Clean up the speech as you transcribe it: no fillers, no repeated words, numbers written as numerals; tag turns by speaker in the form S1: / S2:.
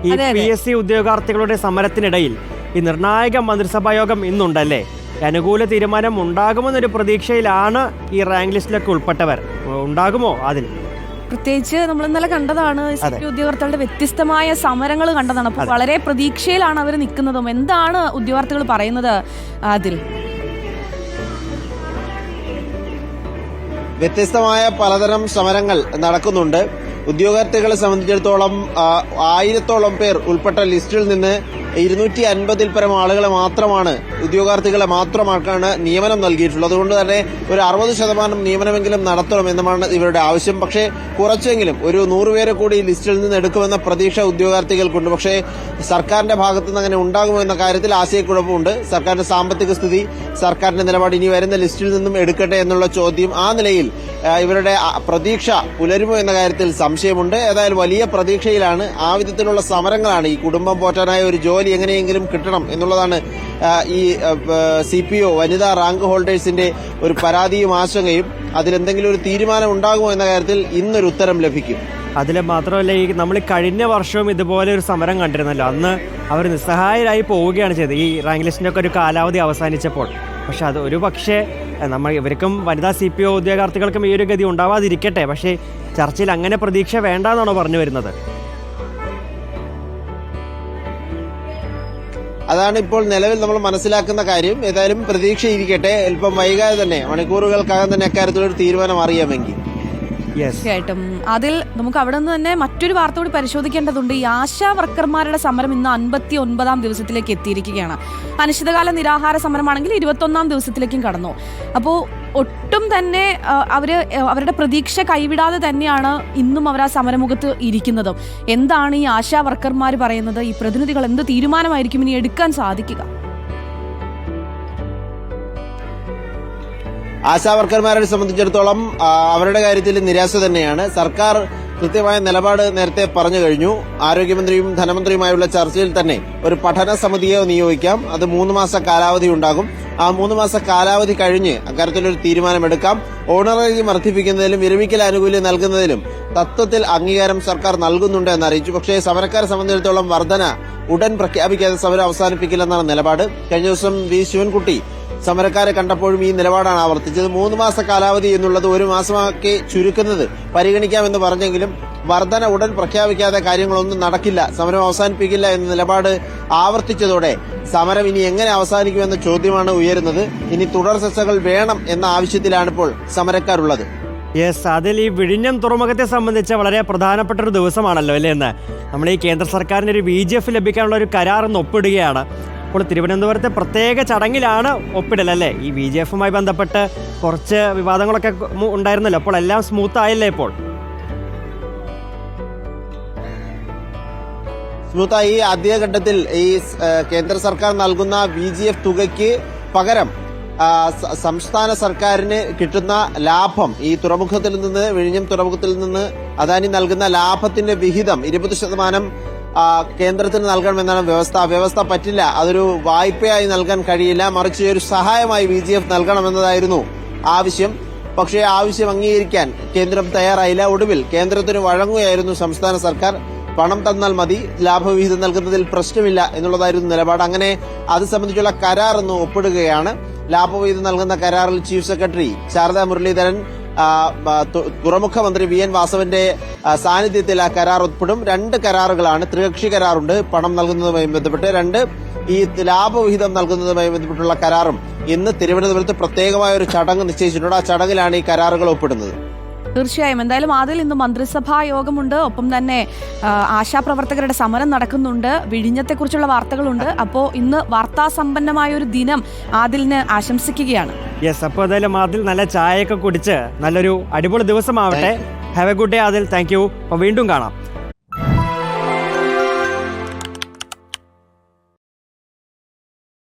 S1: ഈ PSC ഉദ്യോഗാർത്ഥികളുടെ സമരത്തിനിടയിൽ ഈ നിർണായക മന്ത്രിസഭാ യോഗം ഇന്നുണ്ടല്ലേ? അനുകൂല തീരുമാനം ഉണ്ടാകുമെന്നൊരു പ്രതീക്ഷയിലാണ് ഈ റാങ്ക് ലിസ്റ്റിലൊക്കെ ഉൾപ്പെട്ടവർ. ഉണ്ടാകുമോ അതിൽ?
S2: പ്രത്യേകിച്ച് നമ്മൾ ഇന്നലെ കണ്ടതാണ് ഉദ്യോഗാർത്ഥികളുടെ വ്യത്യസ്തമായ സമരങ്ങൾ കണ്ടതാണ്. അപ്പോൾ വളരെ പ്രതീക്ഷയിലാണ് അവർ നിൽക്കുന്നതും. എന്താണ് ഉദ്യോഗാർത്ഥികൾ പറയുന്നത് അതിൽ?
S3: വ്യത്യസ്തമായ പലതരം സമരങ്ങൾ നടക്കുന്നുണ്ട്. ഉദ്യോഗാർത്ഥികളെ സംബന്ധിച്ചിടത്തോളം 1000-ഓളം പേർ ഉൾപ്പെട്ട ലിസ്റ്റിൽ നിന്ന് 250-ൽ പരം ആളുകളെ മാത്രമാണ്, ഉദ്യോഗാർത്ഥികളെ മാത്രമാക്കാണ് നിയമനം നൽകിയിട്ടുള്ളത്. അതുകൊണ്ട് തന്നെ ഒരു 60% നിയമനമെങ്കിലും നടത്തണമെന്നാണ് ഇവരുടെ ആവശ്യം. പക്ഷേ കുറച്ചെങ്കിലും ഒരു 100 പേരെ കൂടി ലിസ്റ്റിൽ നിന്ന് എടുക്കുമെന്ന പ്രതീക്ഷ ഉദ്യോഗാർത്ഥികൾക്കുണ്ട്. പക്ഷേ സർക്കാരിന്റെ ഭാഗത്തു നിന്ന് അങ്ങനെ ഉണ്ടാകുമോ എന്ന കാര്യത്തിൽ ആശയക്കുഴപ്പമുണ്ട്. സർക്കാരിന്റെ സാമ്പത്തിക സ്ഥിതി, സർക്കാരിന്റെ നിലപാട് ഇനി വരുന്ന ലിസ്റ്റിൽ നിന്നും എടുക്കട്ടെ എന്നുള്ള ചോദ്യം, ആ നിലയിൽ ഇവരുടെ പ്രതീക്ഷ പുലരുമോ എന്ന കാര്യത്തിൽ സംശയമുണ്ട്. ഏതായാലും വലിയ പ്രതീക്ഷയിലാണ്. ആ വിധത്തിലുള്ള സമരങ്ങളാണ്. ഈ കുടുംബം പോറ്റാനായ ഒരു ജോലി എങ്ങനെയെങ്കിലും കിട്ടണം എന്നുള്ളതാണ് ഈ CPO വനിതാ റാങ്ക് ഹോൾഡേഴ്സിന്റെ ഒരു പരാതിയും ആശങ്കയും. അതിലെന്തെങ്കിലും ഒരു തീരുമാനം ഉണ്ടാകുമോ എന്ന കാര്യത്തിൽ ഇന്നൊരു ഉത്തരം ലഭിക്കും.
S1: അതിൽ മാത്രമല്ല, ഈ നമ്മൾ കഴിഞ്ഞ വർഷവും ഇതുപോലെ ഒരു സമരം കണ്ടിരുന്നല്ലോ. അന്ന് അവർ നിസ്സഹായരായി പോവുകയാണ് ചെയ്തത് ഈ റാങ്ക് ലിസ്റ്റിന്റെ ഒക്കെ ഒരു കാലാവധി അവസാനിച്ചപ്പോൾ. പക്ഷെ അത് ഒരു പക്ഷേ ഇവർക്കും വനിതാ CPO ഉദ്യോഗാർത്ഥികൾക്കും ഈ ഒരു ഗതി ഉണ്ടാവാതിരിക്കട്ടെ. പക്ഷേ ചർച്ചയിൽ അങ്ങനെ പ്രതീക്ഷ വേണ്ടെന്നാണോ പറഞ്ഞു വരുന്നത്?
S3: അതാണ് ഇപ്പോൾ നിലവിൽ നമ്മൾ മനസ്സിലാക്കുന്ന കാര്യം. ഏതായാലും പ്രതീക്ഷയിരിക്കട്ടെ. അല്പം വൈകാതെ തന്നെ, മണിക്കൂറുകൾക്കകം തന്നെ അക്കാര്യത്തിലൊരു തീരുമാനം അറിയാമെങ്കിൽ.
S2: തീർച്ചയായിട്ടും. അതിൽ നമുക്ക് അവിടെ നിന്ന് തന്നെ മറ്റൊരു വാർത്ത കൂടി പരിശോധിക്കേണ്ടതുണ്ട്. ഈ ആശാ വർക്കർമാരുടെ സമരം ഇന്ന് 59-ാം ദിവസത്തിലേക്ക് എത്തിയിരിക്കുകയാണ്. അനിശ്ചിതകാല നിരാഹാര സമരമാണെങ്കിൽ 21-ാം ദിവസത്തിലേക്കും കടന്നു. അപ്പോൾ ഒട്ടും തന്നെ അവരുടെ പ്രതീക്ഷ കൈവിടാതെ തന്നെയാണ് ഇന്നും അവർ ആ സമരമുഖത്ത് ഇരിക്കുന്നതും. എന്താണ് ഈ ആശാ വർക്കർമാർ പറയുന്നത്? ഈ പ്രതിനിധികൾ എന്ത് തീരുമാനമായിരിക്കും ഇനി എടുക്കാൻ സാധിക്കുക?
S3: ആശാവർക്കർമാരെ സംബന്ധിച്ചിടത്തോളം അവരുടെ കാര്യത്തിൽ നിരാശ തന്നെയാണ്. സർക്കാർ കൃത്യമായ നിലപാട് നേരത്തെ പറഞ്ഞു കഴിഞ്ഞു. ആരോഗ്യമന്ത്രിയും ധനമന്ത്രിയുമായുള്ള ചർച്ചയിൽ തന്നെ ഒരു പഠന സമിതിയെ നിയോഗിക്കാം. അത് 3 മാസ കാലാവധി ഉണ്ടാകും. ആ 3 മാസ കാലാവധി കഴിഞ്ഞ് അക്കാര്യത്തിലൊരു തീരുമാനമെടുക്കാം. ഓണറേറിയം വർദ്ധിപ്പിക്കുന്നതിലും വിരമിക്കൽ ആനുകൂല്യം നൽകുന്നതിലും തത്വത്തിൽ അംഗീകാരം സർക്കാർ നൽകുന്നുണ്ട് എന്നറിയിച്ചു. പക്ഷേ സമരക്കാരെ സംബന്ധിച്ചിടത്തോളം വർധന ഉടൻ പ്രഖ്യാപിക്കാതെ സമരം അവസാനിപ്പിക്കില്ലെന്നാണ് നിലപാട്. കഴിഞ്ഞ ദിവസം വി ശിവൻകുട്ടി സമരക്കാരെ കണ്ടപ്പോഴും ഈ നിലപാടാണ് ആവർത്തിച്ചത്. 3 മാസ കാലാവധി എന്നുള്ളത് 1 മാസമാക്കി ചുരുക്കുന്നത് പരിഗണിക്കാമെന്ന് പറഞ്ഞെങ്കിലും വർധന ഉടൻ പ്രഖ്യാപിക്കാതെ കാര്യങ്ങളൊന്നും നടക്കില്ല, സമരം അവസാനിപ്പിക്കില്ല എന്ന നിലപാട് ആവർത്തിച്ചതോടെ സമരം ഇനി എങ്ങനെ അവസാനിക്കുമെന്ന ചോദ്യമാണ് ഉയരുന്നത്. ഇനി തുടർ ചർച്ചകൾ വേണം എന്ന ആവശ്യത്തിലാണിപ്പോൾ സമരക്കാരുള്ളത്.
S1: അതിൽ ഈ വിഴിഞ്ഞം തുറമുഖത്തെ സംബന്ധിച്ച് വളരെ പ്രധാനപ്പെട്ട ഒരു ദിവസമാണല്ലോ അല്ലേ എന്ന്. നമ്മൾ ഈ കേന്ദ്ര സർക്കാരിന് ഒരു VGF ലഭിക്കാനുള്ള ഒരു കരാർ ഇന്ന് ഒപ്പിടുകയാണ്. അപ്പോൾ തിരുവനന്തപുരത്തെ പ്രത്യേക ചടങ്ങിലാണ് ഒപ്പിടൽ അല്ലേ? ഈ VGFുമായി ബന്ധപ്പെട്ട് കുറച്ച് വിവാദങ്ങളൊക്കെ ഉണ്ടായിരുന്നല്ലോ. അപ്പോൾ എല്ലാം സ്മൂത്ത് ആയില്ലേ? ഇപ്പോൾ
S3: സ്മൂത്തായി. ആദ്യഘട്ടത്തിൽ ഈ കേന്ദ്ര സർക്കാർ നൽകുന്ന VGF തുകയ്ക്ക് പകരം സംസ്ഥാന സർക്കാരിന് കിട്ടുന്ന ലാഭം, ഈ തുറമുഖത്തിൽ നിന്ന്, വിഴിഞ്ഞം തുറമുഖത്തിൽ നിന്ന് അദാനി നൽകുന്ന ലാഭത്തിന്റെ വിഹിതം 20% കേന്ദ്രത്തിന് നൽകണമെന്നാണ് വ്യവസ്ഥ പറ്റില്ല. അതൊരു വായ്പയായി നൽകാൻ കഴിയില്ല, മറിച്ച് ഒരു സഹായമായി VGF നൽകണമെന്നതായിരുന്നു ആവശ്യം. പക്ഷേ ആവശ്യം അംഗീകരിക്കാൻ കേന്ദ്രം തയ്യാറായില്ല. ഒടുവിൽ കേന്ദ്രത്തിന് വഴങ്ങുകയായിരുന്നു സംസ്ഥാന സർക്കാർ. പണം തന്നാൽ മതി, ലാഭവിഹിതം നൽകുന്നതിൽ പ്രശ്നമില്ല എന്നുള്ളതായിരുന്നു നിലപാട്. അങ്ങനെ അത് സംബന്ധിച്ചുള്ള കരാർ ഇന്ന് ഒപ്പിടുകയാണ്. ലാഭവിഹിതം നൽകുന്ന കരാറിൽ ചീഫ് സെക്രട്ടറി ശാരദാ മുരളീധരൻ, തുറമുഖ മന്ത്രി VN വാസവന്റെ സാന്നിധ്യത്തിൽ ആ കരാർ ഒപ്പിടും. 2 കരാറുകളാണ്. ത്രികക്ഷി കരാറുണ്ട് പണം നൽകുന്നതുമായി ബന്ധപ്പെട്ട്, 2 ഈ ലാഭവിഹിതം നൽകുന്നതുമായി ബന്ധപ്പെട്ടുള്ള കരാറും ഇന്ന് തിരുവനന്തപുരത്ത് പ്രത്യേകമായ ഒരു ചടങ്ങ് നിശ്ചയിച്ചിട്ടുണ്ട്. ആ ചടങ്ങിലാണ് ഈ കരാറുകൾ ഒപ്പിടുന്നത്.
S2: തീർച്ചയായും. എന്തായാലും അതിൽ ഇന്ന് മന്ത്രിസഭാ യോഗമുണ്ട്. ഒപ്പം തന്നെ ആശാപ്രവർത്തകരുടെ സമരം നടക്കുന്നുണ്ട്. വിഴിഞ്ഞത്തെക്കുറിച്ചുള്ള വാർത്തകളുണ്ട്. അപ്പോൾ ഇന്ന് വാർത്താസമ്പന്നമായ ഒരു ദിനം ആദിലിന് ആശംസിക്കുകയാണ്.
S1: അപ്പോൾ എന്തായാലും ആദിൽ നല്ല ചായയൊക്കെ കുടിച്ച് നല്ലൊരു അടിപൊളി ദിവസമാവട്ടെ. Have a good day Adil. Thank you. അപ്പോൾ വീണ്ടും കാണാം.